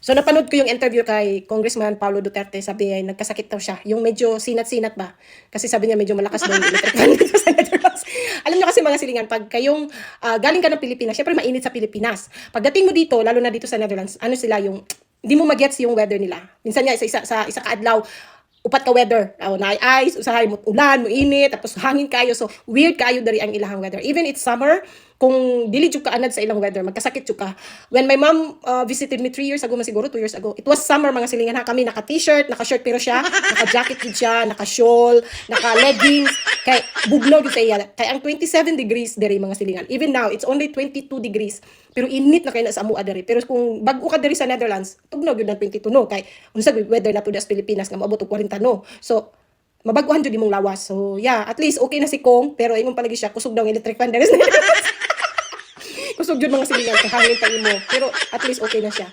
So napanood ko yung interview kay Congressman Paulo Duterte, sabi niya nagkasakit daw siya. Yung medyo sinat-sinat ba? Kasi sabi niya medyo malakas daw yung electric fan dito sa Netherlands. Alam niyo kasi mga silingan, pag kayong galing ka ng Pilipinas, syempre mainit sa Pilipinas. Pagdating mo dito, lalo na dito sa Netherlands, ano sila yung, hindi mo magets yung weather nila. Minsan nga, sa isa kaadlaw, upat ka weather. Na ice, usahay mo ulan, mo init, tapos hangin kayo. So, weird kayo dari ang ilahang weather. Even it's summer, kung dili jud ka anad sa ilang weather, magkasakit jud ka. When my mom visited me 3 years ago, siguro 2 years ago, it was summer mga silingan ha. Kami naka-t-shirt, naka-shirt pero siya, naka-jacket jud siya, naka-shawl, naka-leggings. Kay bugnaw jud sa iya. Kay ang 27 degrees diri mga silingan. Even now, it's only 22 degrees. Pero init na kay na sa amua diri. Pero kung bag-o ka diri sa Netherlands, tugnaw gyud ng 22 no. Kay unsag weather na to das Pilipinas nga maabot og 40 no. So mabaguhan jud imong lawas. So yeah, at least okay na si Kong, pero ingon palagi siya kusog daw ang electric fan diri sa Netherlands. Kusog jud mga silingan kay hangin pa imo. Pero at least okay na siya.